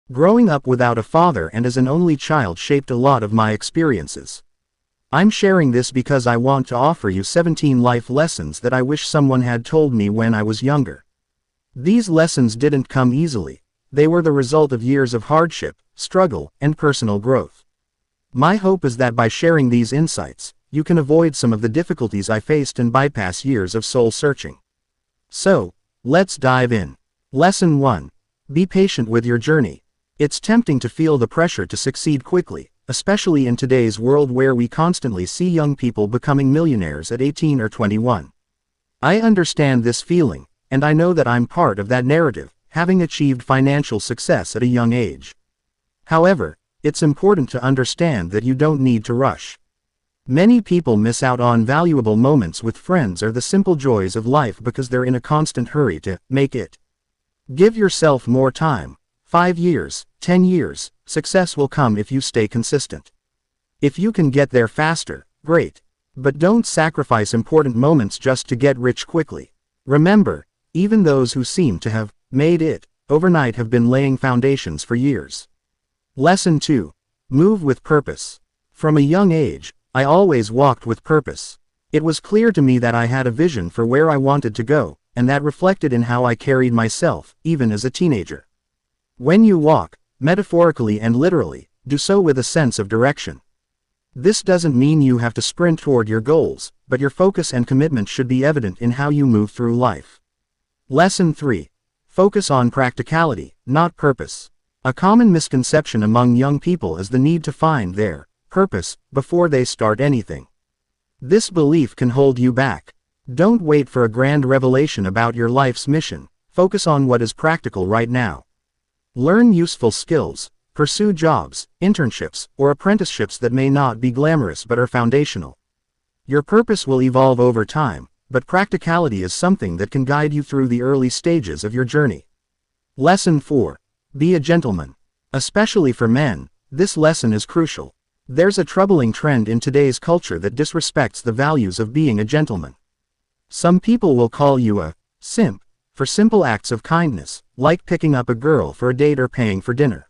Growing up without a father and as an only child shaped a lot of my experiences. I'm sharing this because I want to offer you 17 life lessons that I wish someone had told me when I was younger. These lessons didn't come easily. They were the result of years of hardship, struggle, and personal growth. My hope is that by sharing these insights, you can avoid some of the difficulties I faced and bypass years of soul searching. So, let's dive in. Lesson 1. Be patient with your journey. It's tempting to feel the pressure to succeed quickly, especially in today's world where we constantly see young people becoming millionaires at 18 or 21. I understand this feeling, and I know that I'm part of that narrative, having achieved financial success at a young age. However, it's important to understand that you don't need to rush. Many people miss out on valuable moments with friends or the simple joys of life because they're in a constant hurry to make it. Give yourself more time. 5 years, 10 years, success will come if you stay consistent. If you can get there faster, great. But don't sacrifice important moments just to get rich quickly. Remember, even those who seem to have made it overnight have been laying foundations for years. Lesson 2. Move with purpose. From a young age, I always walked with purpose. It was clear to me that I had a vision for where I wanted to go, and that reflected in how I carried myself, even as a teenager. When you walk, metaphorically and literally, do so with a sense of direction. This doesn't mean you have to sprint toward your goals, but your focus and commitment should be evident in how you move through life. Lesson 3. Focus on practicality, not purpose. A common misconception among young people is the need to find their purpose before they start anything. This belief can hold you back. Don't wait for a grand revelation about your life's mission. Focus on what is practical right now. Learn useful skills, pursue jobs, internships, or apprenticeships that may not be glamorous but are foundational. Your purpose will evolve over time, but practicality is something that can guide you through the early stages of your journey. Lesson 4. Be a gentleman. Especially for men, this lesson is crucial. There's a troubling trend in today's culture that disrespects the values of being a gentleman. Some people will call you a simp for simple acts of kindness, like picking up a girl for a date or paying for dinner.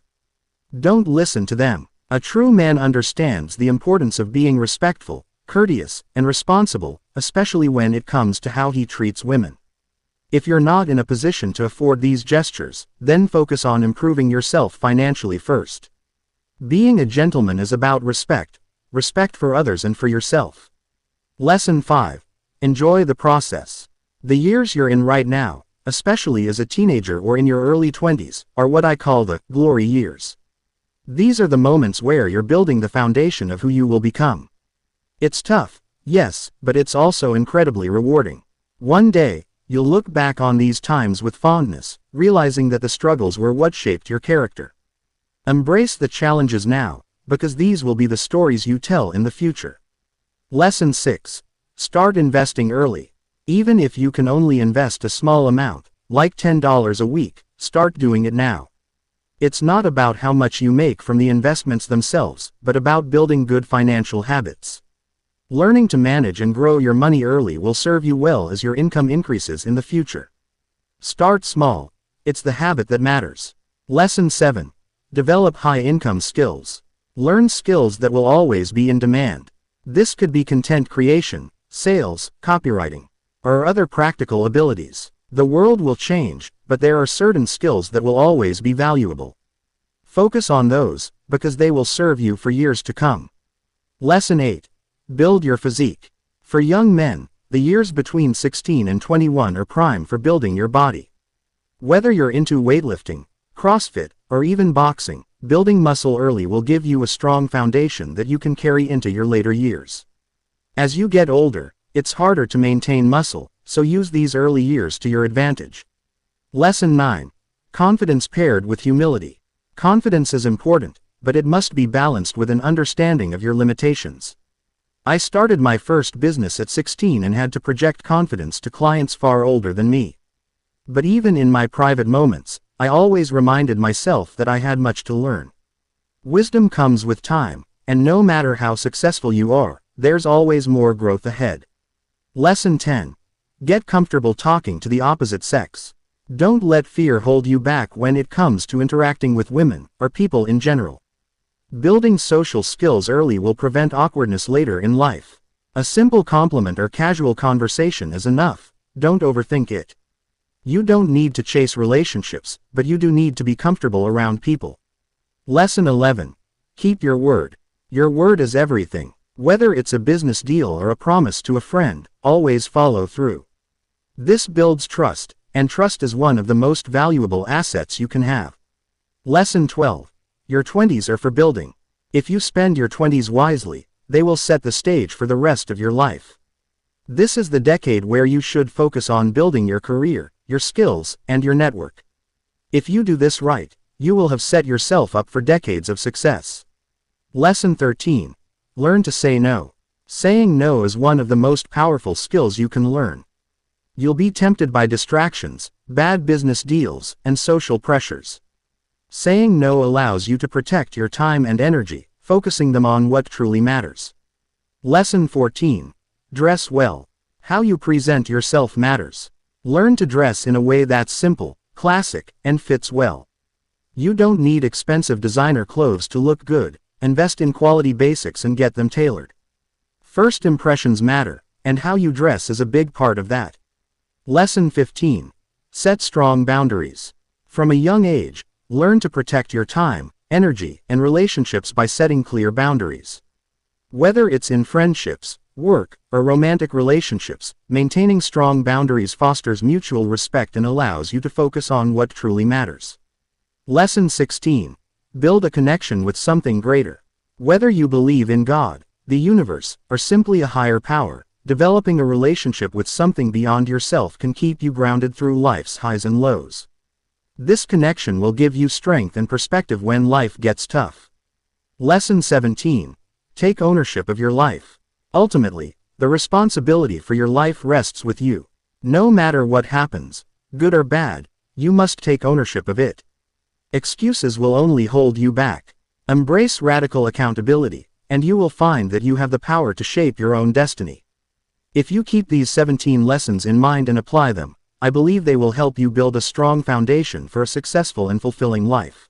Don't listen to them. A true man understands the importance of being respectful, courteous, and responsible, especially when it comes to how he treats women. If you're not in a position to afford these gestures, then focus on improving yourself financially first. Being a gentleman is about respect for others and for yourself. Lesson 5. Enjoy the process. The years you're in right now, especially as a teenager or in your early 20s, are what I call the glory years. These are the moments where you're building the foundation of who you will become. It's tough, yes, but it's also incredibly rewarding. One day, you'll look back on these times with fondness, realizing that the struggles were what shaped your character. Embrace the challenges now, because these will be the stories you tell in the future. Lesson 6. Start investing early. Even if you can only invest a small amount, like $10 a week, start doing it now. It's not about how much you make from the investments themselves, but about building good financial habits. Learning to manage and grow your money early will serve you well as your income increases in the future. Start small. It's the habit that matters. Lesson 7. Develop high-income skills. Learn skills that will always be in demand. This could be content creation, sales, copywriting, or other practical abilities. The world will change, but there are certain skills that will always be valuable. Focus on those, because they will serve you for years to come. Lesson 8. Build your physique. For young men, the years between 16 and 21 are prime for building your body. Whether you're into weightlifting, CrossFit, or even boxing, building muscle early will give you a strong foundation that you can carry into your later years. As you get older, it's harder to maintain muscle, so use these early years to your advantage. Lesson 9. Confidence paired with humility. Confidence is important, but it must be balanced with an understanding of your limitations. I started my first business at 16 and had to project confidence to clients far older than me. But even in my private moments, I always reminded myself that I had much to learn. Wisdom comes with time, and no matter how successful you are, there's always more growth ahead. Lesson 10. Get comfortable talking to the opposite sex. Don't let fear hold you back when it comes to interacting with women, or people in general. Building social skills early will prevent awkwardness later in life. A simple compliment or casual conversation is enough. Don't overthink it. You don't need to chase relationships, but you do need to be comfortable around people. Lesson 11. Keep your word. Your word is everything. Whether it's a business deal or a promise to a friend, always follow through. This builds trust, and trust is one of the most valuable assets you can have. Lesson 12. Your 20s are for building. If you spend your 20s wisely, they will set the stage for the rest of your life. This is the decade where you should focus on building your career, your skills, and your network. If you do this right, you will have set yourself up for decades of success. Lesson 13. Learn to say no. Saying no is one of the most powerful skills you can learn. You'll be tempted by distractions, bad business deals, and social pressures. Saying no allows you to protect your time and energy, focusing them on what truly matters. Lesson 14. Dress well. How you present yourself matters. Learn to dress in a way that's simple, classic, and fits well. You don't need expensive designer clothes to look good. Invest in quality basics and get them tailored. First impressions matter, and how you dress is a big part of that. Lesson 15. Set strong boundaries. From a young age, learn to protect your time, energy, and relationships by setting clear boundaries. Whether it's in friendships, work, or romantic relationships, maintaining strong boundaries fosters mutual respect and allows you to focus on what truly matters. Lesson 16. Build a connection with something greater. Whether you believe in God, the universe, or simply a higher power, developing a relationship with something beyond yourself can keep you grounded through life's highs and lows. This connection will give you strength and perspective when life gets tough. Lesson 17. Take ownership of your life. Ultimately, the responsibility for your life rests with you. No matter what happens, good or bad, you must take ownership of it. Excuses will only hold you back. Embrace radical accountability, and you will find that you have the power to shape your own destiny. If you keep these 17 lessons in mind and apply them, I believe they will help you build a strong foundation for a successful and fulfilling life.